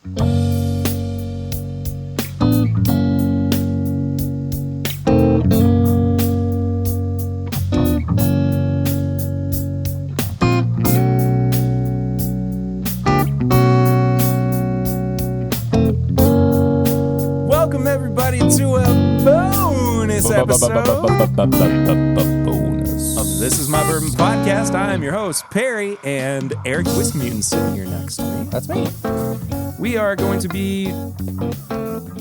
Welcome everybody to a bonus episode of This Is My Bourbon Podcast. I am your host, Perry, and Eric Whiskey Mutant sitting here next to me. That's me. We are going to be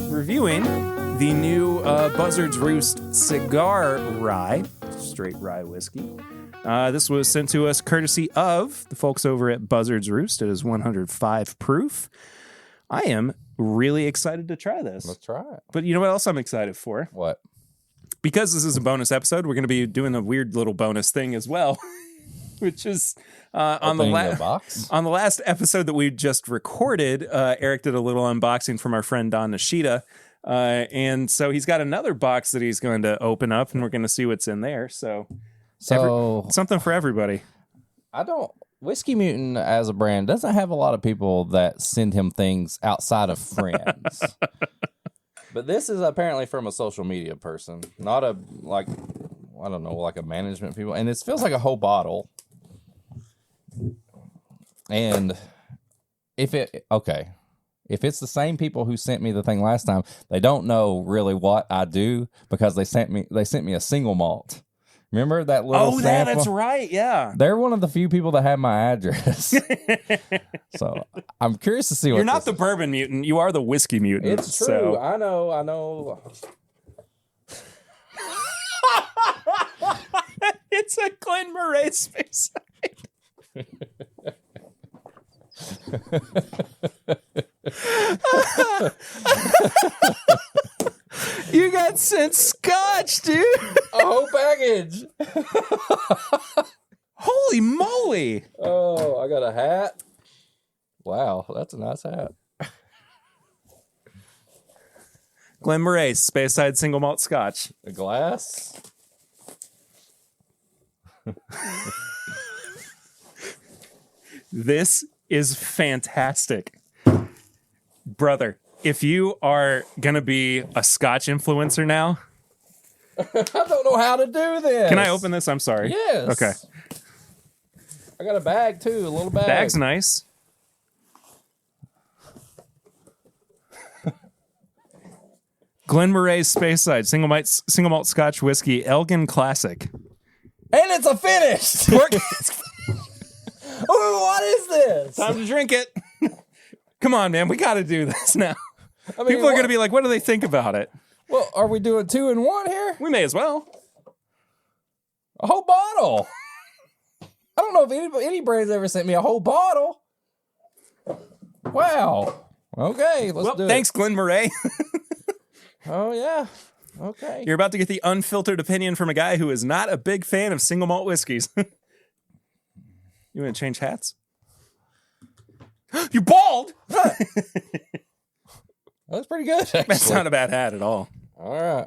reviewing the new Buzzards Roost Cigar Rye, straight rye whiskey. This was sent to us courtesy of the folks over at Buzzards Roost. It is 105 proof. I am really excited to try this. Let's try it. But you know what else I'm excited for? What? Because this is a bonus episode, we're going to be doing a weird little bonus thing as well, which is on the last episode that we just recorded, Eric did a little unboxing from our friend Don Nishida. And so he's got another box that he's going to open up, and we're going to see what's in there. So something for everybody. Whiskey Mutant as a brand doesn't have a lot of people that send him things outside of friends. But this is apparently from a social media person, not a, like a management people. And this feels like a whole bottle. And if it's the same people who sent me the thing last time, they don't know really what I do because they sent me a single malt. Remember that little sample? Yeah, that's right, yeah. They're one of the few people that have my address. So I'm curious to see what You're not the bourbon mutant, you are the whiskey mutant. It's true. So. I know. It's a Glen Moray space. You got sent scotch, dude. A whole package. Holy moly. Oh, I got a hat. Wow, that's a nice hat. Glen Moray, Speyside Single Malt Scotch. A glass. This is fantastic. Brother, if you are going to be a Scotch influencer now. I don't know how to do this. Can I open this? I'm sorry. Yes. Okay. I got a bag too, a little bag. Bag's nice. Glen Moray Speyside Single Malt Scotch Whiskey Elgin Classic. And it's a finish. Oh, what is this? Time to drink it. Come on, man. We got to do this now. I mean, people are going to be like, what do they think about it? Well, are we doing 2 in 1 here? We may as well. A whole bottle. I don't know if any brand's ever sent me a whole bottle. Wow. Okay, let's do it. Thanks, Glen Moray. Oh, yeah. Okay. You're about to get the unfiltered opinion from a guy who is not a big fan of single malt whiskeys. You want to change hats? You're bald! That's pretty good, actually. That's not a bad hat at all. All right.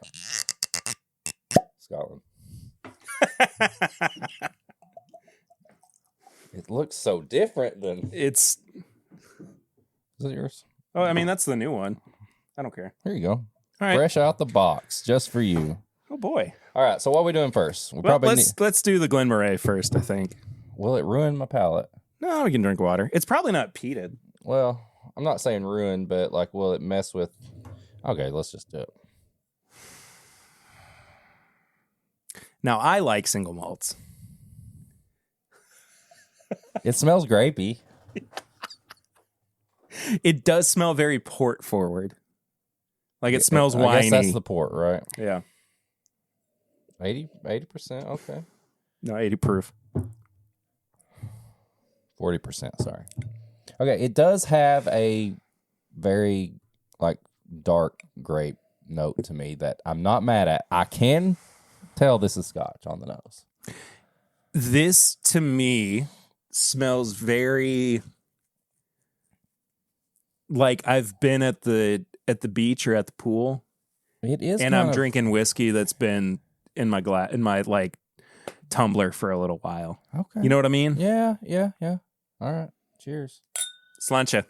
Scotland. It looks so different than... Is it yours? Oh, I mean, that's the new one. I don't care. Here you go. All right. Fresh out the box, just for you. Oh, boy. All right, so what are we doing first? Let's do the Glen Moray first, I think. Will it ruin my palate? No, we can drink water. It's probably not peated. Well, I'm not saying ruin, but like, will it mess with... Okay, let's just do it. Now, I like single malts. It smells grapey. It does smell very port forward. Like it smells winey. I guess that's the port, right? Yeah. 80%, okay. No, 80 proof. 40%, sorry. Okay, it does have a very like dark grape note to me that I'm not mad at. I can tell this is Scotch on the nose. This to me smells very like I've been at the beach or at the pool. It is, and I'm drinking whiskey that's been in my like tumbler for a little while. Okay, you know what I mean? Yeah. All right, cheers. Slancha.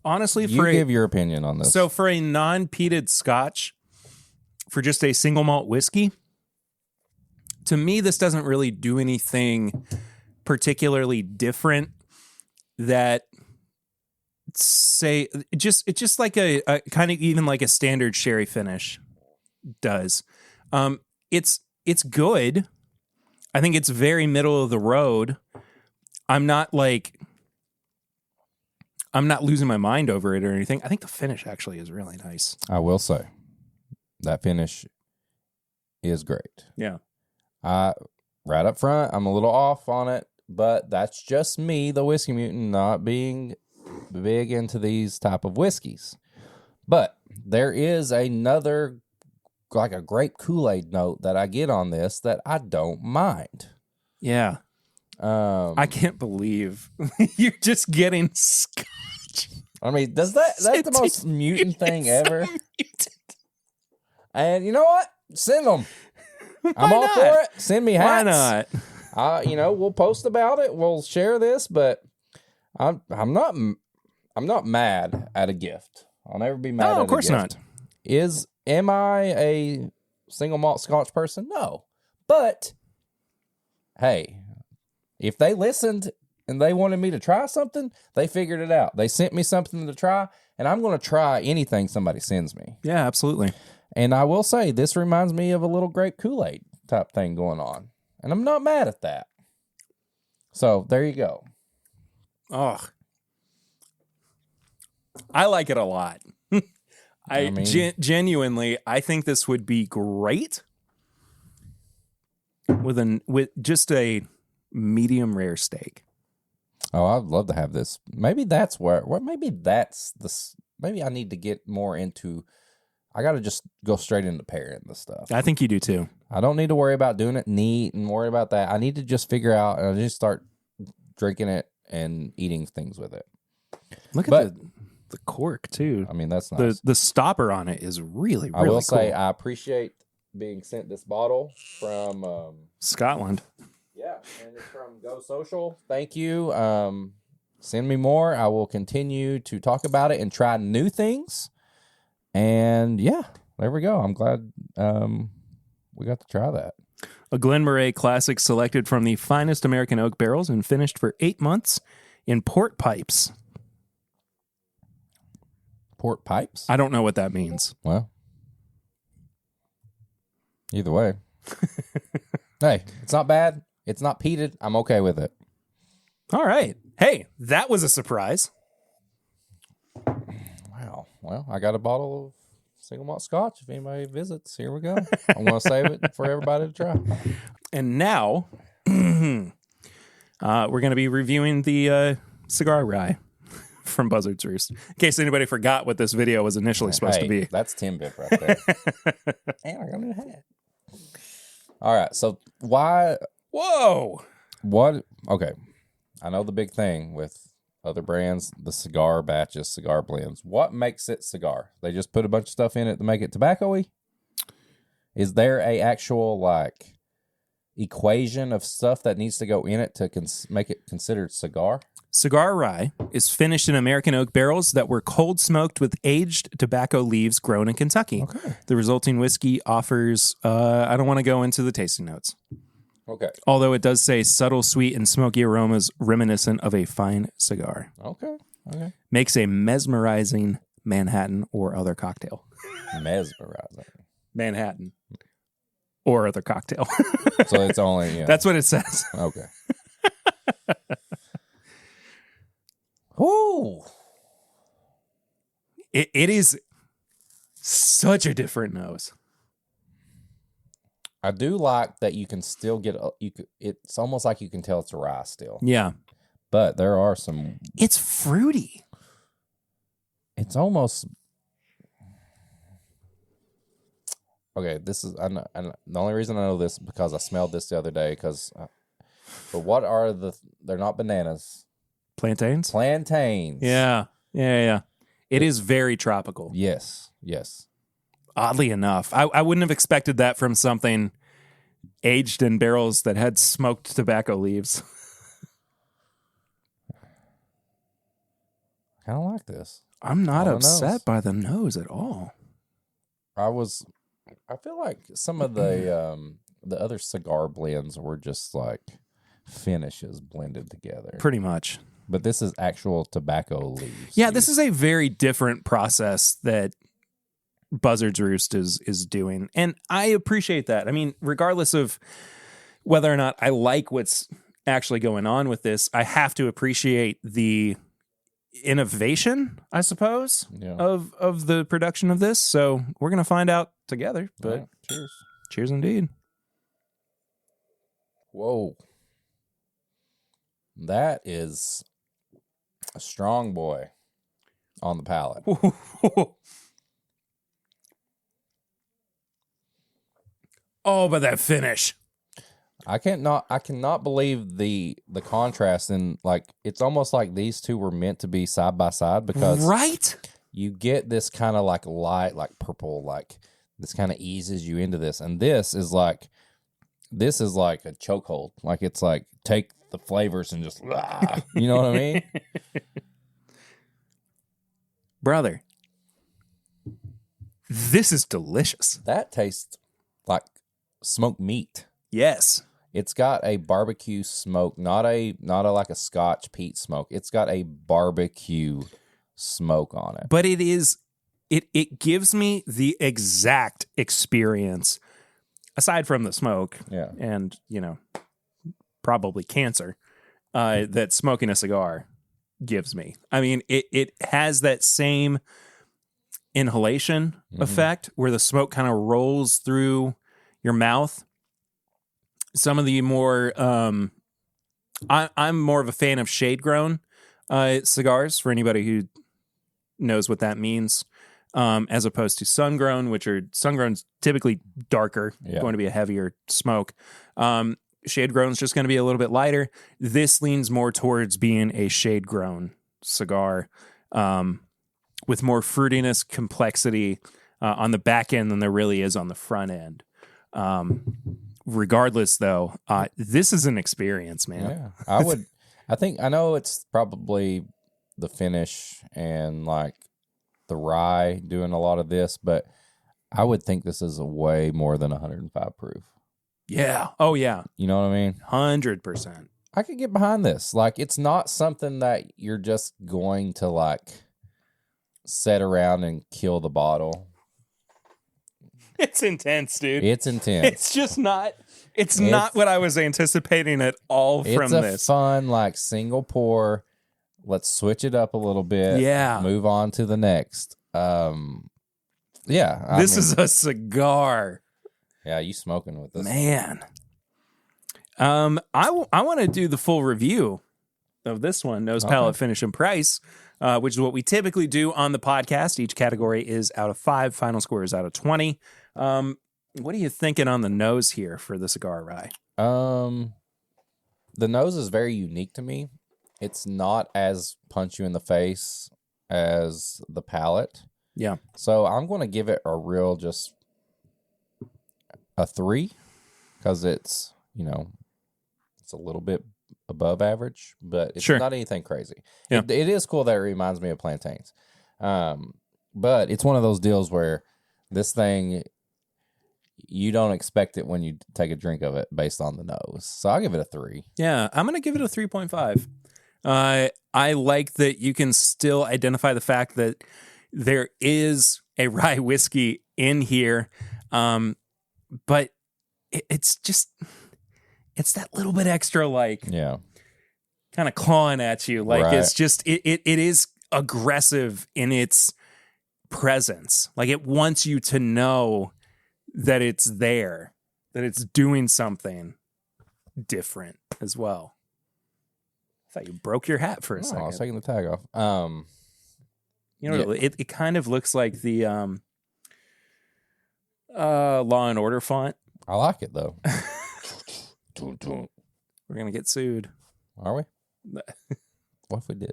honestly, give your opinion on this. So for a non-peated Scotch, for just a single malt whiskey, to me, this doesn't really do anything particularly different that say it's just like a kind of even like a standard sherry finish does. It's good. I think it's very middle of the road. I'm not losing my mind over it or anything. I think the finish actually is really nice. I will say that finish is great. Yeah. Right up front, I'm a little off on it, but that's just me, the whiskey mutant, not being big into these type of whiskeys. But there is another, like a grape Kool-Aid note that I get on this that I don't mind. Yeah. I can't believe you're just getting Scotch. I mean, that's the most mutant thing ever. So mutant. And you know what? Send them. I'm all for it. Send me hats. Why not? We'll post about it. We'll share this, but I'm not mad at a gift. I'll never be mad at a gift. Of course not. Am I a single malt Scotch person? No. But hey, if they listened and they wanted me to try something, they figured it out. They sent me something to try, and I'm going to try anything somebody sends me. Yeah, absolutely. And I will say, this reminds me of a little grape Kool-Aid type thing going on. And I'm not mad at that. So, there you go. Oh. I like it a lot. Genuinely, I think this would be great with just a medium rare steak. Oh, I'd love to have this. Maybe that's maybe I need to get more into, I got to just go straight into pairing the stuff. I think you do too. I don't need to worry about doing it neat and worry about that. I need to just figure out and just start drinking it and eating things with it. Look at the cork too. I mean, that's nice. The stopper on it is really, really cool. I will say I appreciate being sent this bottle from Scotland. Yeah, and it's from Go Social. Thank you. Send me more. I will continue to talk about it and try new things. And yeah, there we go. I'm glad we got to try that. A Glen Moray classic selected from the finest American oak barrels and finished for 8 months in port pipes. Port pipes? I don't know what that means. Well, either way. Hey, it's not bad. It's not peated. I'm okay with it. All right. Hey, that was a surprise. Wow. Well, I got a bottle of single malt Scotch. If anybody visits, here we go. I'm going to save it for everybody to try. And now, we're going to be reviewing the Cigar Rye from Buzzards Roost. In case anybody forgot what this video was initially supposed to be. That's Timbit right there. And I got a new hat. All right. So why... Whoa! What? Okay. I know the big thing with other brands, the cigar batches, cigar blends. What makes it cigar? They just put a bunch of stuff in it to make it tobacco-y? Is there a actual, equation of stuff that needs to go in it to make it considered cigar? Cigar Rye is finished in American oak barrels that were cold smoked with aged tobacco leaves grown in Kentucky. Okay. The resulting whiskey offers, I don't want to go into the tasting notes. Okay. Although it does say subtle, sweet, and smoky aromas reminiscent of a fine cigar. Okay. Makes a mesmerizing Manhattan or other cocktail. Mesmerizing. Manhattan or other cocktail. So it's only, That's what it says. Okay. Ooh. It is such a different nose. I do like that you can still get it's almost like you can tell it's a rye still. Yeah. But there are some. It's fruity. It's almost. Okay, this is. And the only reason I know this is because I smelled this the other day. But what are they're not bananas. Plantains? Plantains. Yeah. It is very tropical. Yes. Oddly enough, I wouldn't have expected that from something aged in barrels that had smoked tobacco leaves. kind of like this. I'm not upset by the nose at all. I feel like some of the other cigar blends were just like finishes blended together. Pretty much. But this is actual tobacco leaves. Yeah, this is a very different process that Buzzards Roost is doing. And I appreciate that. I mean, regardless of whether or not I like what's actually going on with this, I have to appreciate the innovation, I suppose, of the production of this. So we're going to find out together. But right, cheers. Cheers indeed. Whoa. That is a strong boy on the palate. Oh, but that finish. I cannot believe the contrast, and like it's almost like these two were meant to be side by side, because right? You get this kind of like light, like purple, like this kind of eases you into this, and this is like a chokehold. Like it's like take the flavors and just you know what I mean? Brother, this is delicious. That tastes like smoked meat. Yes. It's got a barbecue smoke, not a like a Scotch peat smoke. It's got a barbecue smoke on it. But it gives me the exact experience, aside from the smoke and, probably cancer, that smoking a cigar gives me. I mean, it has that same inhalation effect where the smoke kind of rolls through your mouth. Some of the more, I'm more of a fan of shade-grown cigars, for anybody who knows what that means, as opposed to sun-grown, sun-grown's typically darker, going to be a heavier smoke. Shade-grown's just going to be a little bit lighter. This leans more towards being a shade-grown cigar, with more fruitiness, complexity on the back end than there really is on the front end. Regardless, though, this is an experience, man. Yeah, I know it's probably the finish and like the rye doing a lot of this, but I would think this is a way more than 105 proof. Yeah. Oh, yeah. You know what I mean? 100%. I could get behind this. Like, it's not something that you're just going to like set around and kill the bottle. It's intense, dude. It's intense. It's just not. It's not what I was anticipating at all from this. It's a fun, like, single pour. Let's switch it up a little bit. Yeah. Move on to the next. This is a cigar. Yeah, you smoking with this. Man. I want to do the full review of this one, nose, palate, finish, and price, which is what we typically do on the podcast. Each category is out of 5. Final score is out of 20. What are you thinking on the nose here for the cigar rye? The nose is very unique to me. It's not as punch you in the face as the palate. Yeah. So I'm going to give it a real just a 3 because it's, it's a little bit above average, but it's not anything crazy. Yeah. It is cool that it reminds me of plantains. But it's one of those deals where this thing, you don't expect it when you take a drink of it based on the nose. So I'll give it a 3. Yeah, I'm going to give it a 3.5. I like that you can still identify the fact that there is a rye whiskey in here, but it's that little bit extra, like, kind of clawing at you. Like, it's just, it is aggressive in its presence. Like, it wants you to know that it's there, that it's doing something different as well. I thought you broke your hat for a second. I was taking the tag off. It kind of looks like the Law and Order font. I like it, though. We're going to get sued. Are we? What if we did?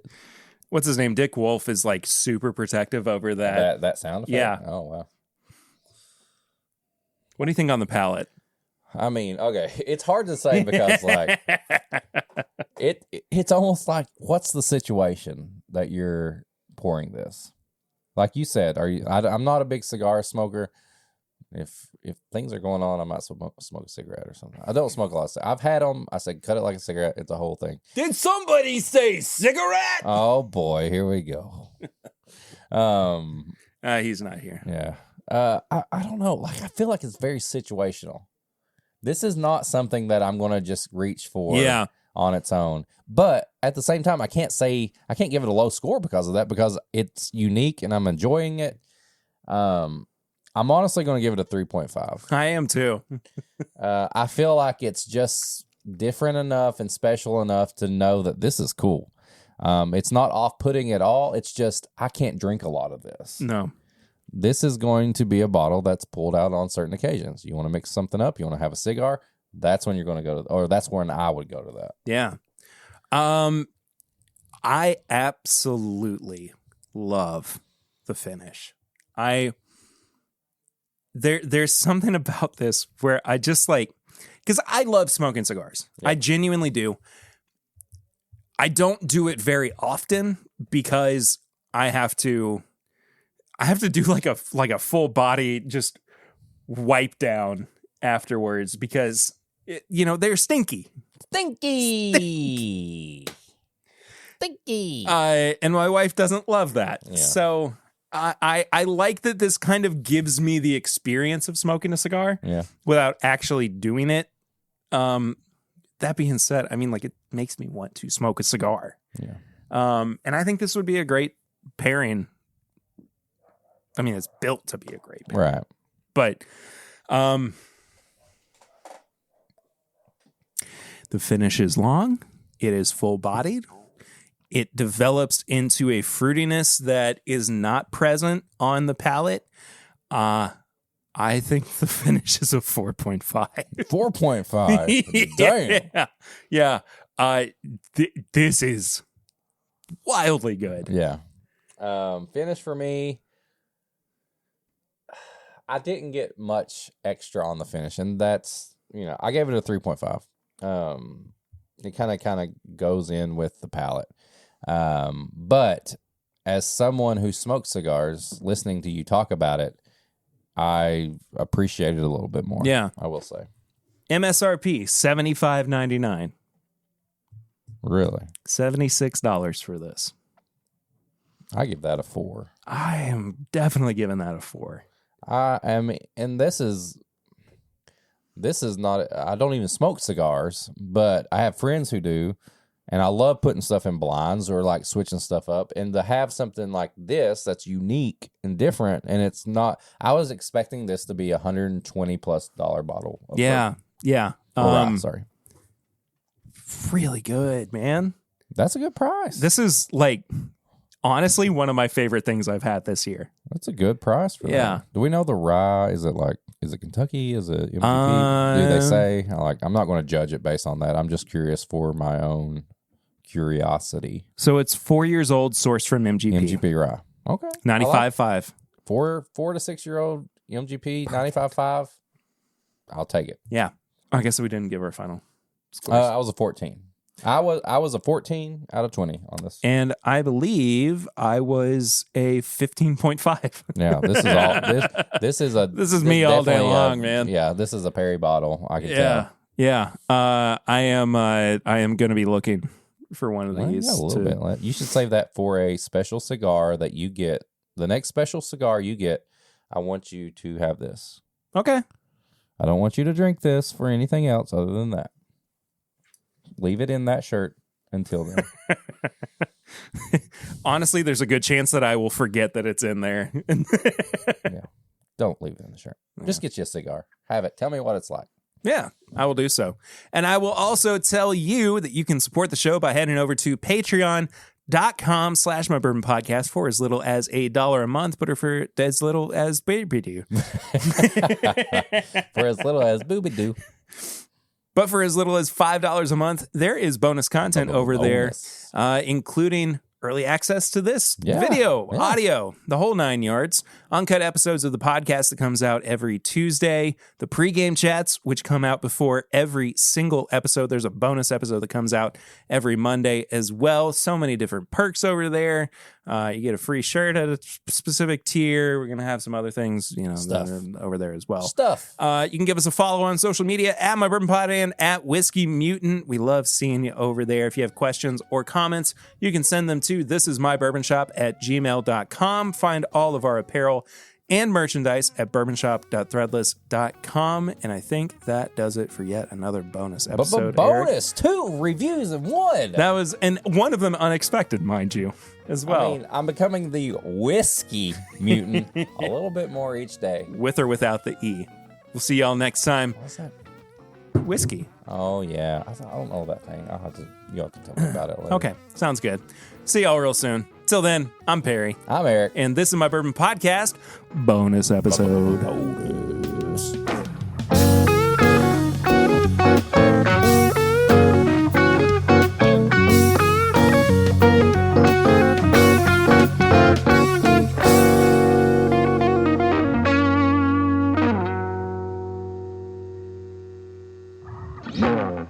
What's his name? Dick Wolf is like super protective over that sound effect? Yeah. Oh, wow. What do you think on the palate? I mean, okay, it's hard to say because like it's almost like, what's the situation that you're pouring this. Like you said, I'm not a big cigar smoker. If things are going on, I might smoke a cigarette or something. I don't smoke a lot of cigarettes. I've had them. I said, cut it like a cigarette. It's a whole thing. Did somebody say cigarette? Oh, boy. Here we go. He's not here. Yeah. I don't know. Like, I feel like it's very situational. This is not something that I'm going to just reach for on its own. But at the same time, I can't give it a low score because of that, because it's unique and I'm enjoying it. I'm honestly going to give it a 3.5. I am too. I feel like it's just different enough and special enough to know that this is cool. It's not off-putting at all. It's just, I can't drink a lot of this. No. This is going to be a bottle that's pulled out on certain occasions. You want to mix something up, you want to have a cigar, that's when you're going to go to, or that's when I would go to that. Yeah. I absolutely love the finish. There's something about this where I just like, because I love smoking cigars. Yeah. I genuinely do. I don't do it very often because I have to do like a full body just wipe down afterwards because they're stinky. Stinky. And my wife doesn't love that. Yeah. So I like that this kind of gives me the experience of smoking a cigar without actually doing it. That being said, I mean, like, it makes me want to smoke a cigar. Yeah. And I think this would be a great pairing. I mean, it's built to be a great pairing. Right. But the finish is long. It is full-bodied. It develops into a fruitiness that is not present on the palate. I think the finish is a 4.5. 4.5? Damn. Yeah. This is wildly good. Yeah. Finish for me, I didn't get much extra on the finish, and that's, I gave it a 3.5. It kind of goes in with the palate. But as someone who smokes cigars, listening to you talk about it, I appreciate it a little bit more. Yeah. I will say. MSRP, $75.99. Really? $76 for this. I give that a 4. I am definitely giving that a 4. And this is not, I don't even smoke cigars, but I have friends who do. And I love putting stuff in blinds or like switching stuff up, and to have something like this that's unique and different. And it's not, I was expecting this to be $120+ bottle. Yeah. Sorry. Really good, man. That's a good price. This is like, honestly, one of my favorite things I've had this year. That's a good price for that. Do we know the rye? Is it Kentucky? Is it MGP? Do they say? I'm not going to judge it based on that. I'm just curious for my own curiosity. So it's 4 years old, sourced from MGP. MGP rye. Okay. 95.5. 4 to 6 year old MGP 95.5. I'll take it. Yeah. I guess we didn't give our final scores. I was a 14. I was a 14 out of 20 on this. And I believe I was a 15.5. Yeah, this is all this is me all day long, man. Yeah, this is a Perry bottle, I can tell. Yeah. I am going to be looking for one of these. Yeah, a little bit. You should save that for a special cigar that you get. The next special cigar you get, I want you to have this. Okay. I don't want you to drink this for anything else other than that. Leave it in that shirt until then. Honestly, there's a good chance that I will forget that it's in there. Yeah. Don't leave it in the shirt. Yeah. Just get you a cigar. Have it. Tell me what it's like. Yeah, I will do so. And I will also tell you that you can support the show by heading over to patreon.com/mybourbonpodcast for as little as $1 a month, but for as little as baby-doo. For as little as booby-doo. But for as little as $5 a month, there is bonus content over there, including early access to this video, audio, the whole 9 yards, uncut episodes of the podcast that comes out every Tuesday, the pregame chats, which come out before every single episode. There's a bonus episode that comes out every Monday as well. So many different perks over there. You get a free shirt at a specific tier. We're going to have some other things, that are over there as well. You can give us a follow on social media at My Bourbon Pod and at Whiskey Mutant. We love seeing you over there. If you have questions or comments, you can send them to thisismybourbonshop@gmail.com. Find all of our apparel and merchandise at bourbonshop.threadless.com. And I think that does it for yet another bonus episode. Bonus, Eric. 2 reviews in 1. That was, and one of them unexpected, mind you, as well. I mean, I'm becoming the whiskey mutant a little bit more each day. With or without the E. We'll see y'all next time. What's that? Whiskey. Oh, yeah. I don't know that thing. You'll have to tell me about it later. Okay, sounds good. See y'all real soon. Till then, I'm Perry. I'm Eric. And this is My Bourbon Podcast, bonus episode. Bonus. Yeah.